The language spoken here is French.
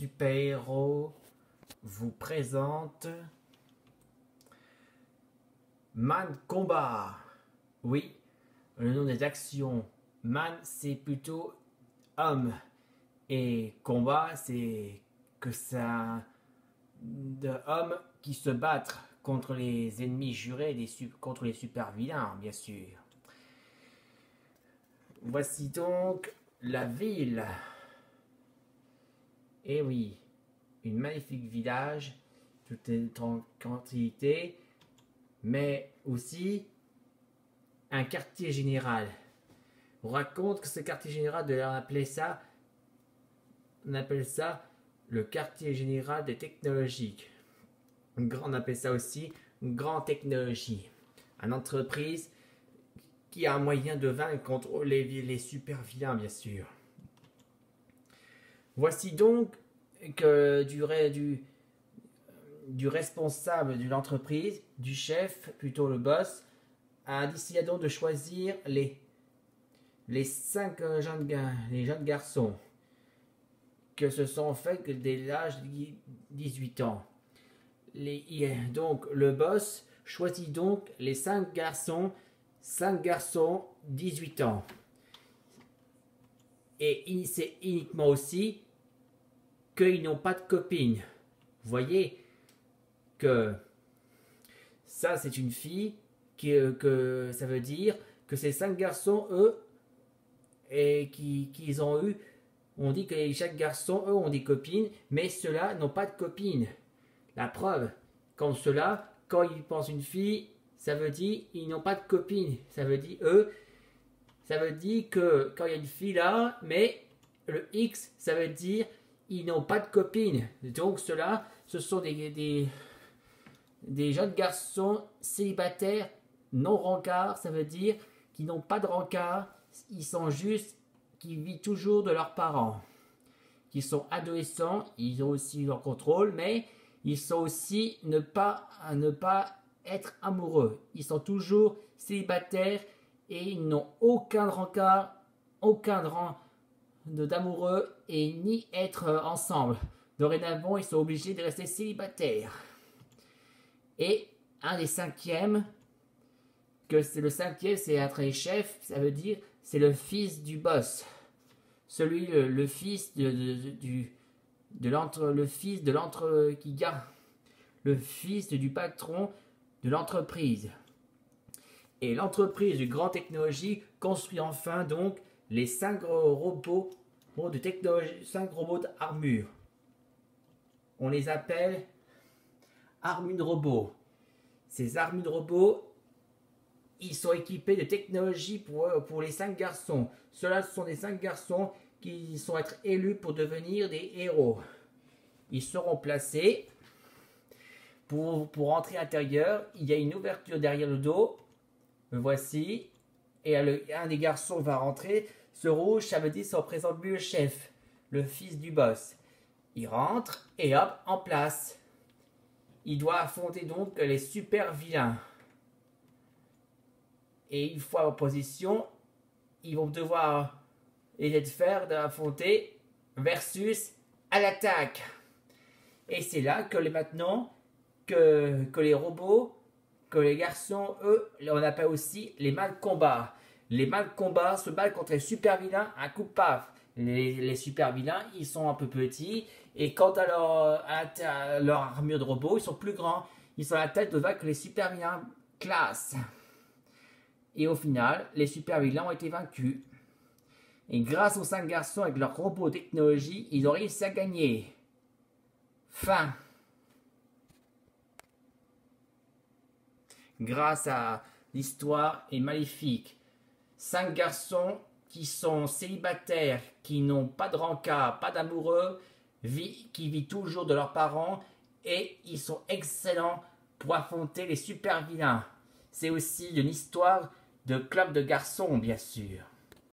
super-héros vous présente Man Combat. Oui, le nom des actions. Man, c'est plutôt homme. Et combat, c'est que ça de hommes qui se battent contre les ennemis jurés, contre les super vilains, bien sûr. Voici donc la ville. Et oui, une magnifique village, tout est en quantité, mais aussi un quartier général. On raconte que ce quartier général, on appelle ça le quartier général des technologies. On appelle ça aussi une grande technologie. Une entreprise qui a un moyen de vaincre contre les super vilains, bien sûr. Voici donc que du responsable de l'entreprise, du chef, plutôt le boss, a décidé donc de choisir les 5 jeunes garçons que se sont faits dès l'âge de 18 ans. Donc le boss choisit donc les 5 garçons 18 ans. Et c'est uniquement aussi qu'ils n'ont pas de copine. Vous voyez que ça c'est une fille que ça veut dire que ces 5 garçons, eux, et qu'ils ont eu, on dit que chaque garçon, eux, ont des copines, mais ceux-là n'ont pas de copine. La preuve, comme ceux-là, quand ils pensent une fille, ça veut dire ils n'ont pas de copine. Ça veut dire que quand il y a une fille là, mais le X, ça veut dire ils n'ont pas de copine. Donc ceux-là, ce sont des jeunes garçons célibataires non rencarts, ça veut dire qu'ils n'ont pas de rencard, ils sont juste, qui vivent toujours de leurs parents. Qui sont adolescents, ils ont aussi leur contrôle, mais ils sont aussi ne pas être amoureux. Ils sont toujours célibataires et ils n'ont aucun rencard, aucun rang d'amoureux et ni être ensemble. Dorénavant, ils sont obligés de rester célibataires. Et un des cinquièmes, le cinquième, c'est être les chefs, ça veut dire c'est le fils du boss. Le fils le fils du patron de l'entreprise. Et l'entreprise de grande technologie construit enfin donc les 5 robots de technologie, 5 robots d'armure. On les appelle armures de robots. Ces armures de robots, ils sont équipés de technologie pour les 5 garçons. Ceux-là, ce sont des 5 garçons qui sont être élus pour devenir des héros. Ils seront placés pour entrer à l'intérieur. Il y a une ouverture derrière le dos. Le voici. Et un des garçons va rentrer. Ce rouge, ça veut dire que ça représente lui le chef, le fils du boss. Il rentre et hop, en place. Il doit affronter donc les super vilains. Et une fois en position, ils vont devoir les faire d'affronter versus à l'attaque. Et c'est là que maintenant que les robots, que les garçons, eux, on appelle aussi les mâles combats. Les mâles combats se battent contre les super vilains à coup de paf. Les super vilains, ils sont un peu petits. Et quant à leur armure de robot, ils sont plus grands. Ils sont à la tête de vague que les super vilains classe. Et au final, les super vilains ont été vaincus. Et grâce aux 5 garçons avec leur robot technologie, ils ont réussi à gagner. Fin. Grâce à l'histoire est maléfique. 5 garçons qui sont célibataires, qui n'ont pas de rencard, pas d'amoureux, qui vivent toujours de leurs parents et ils sont excellents pour affronter les super vilains. C'est aussi une histoire de club de garçons, bien sûr.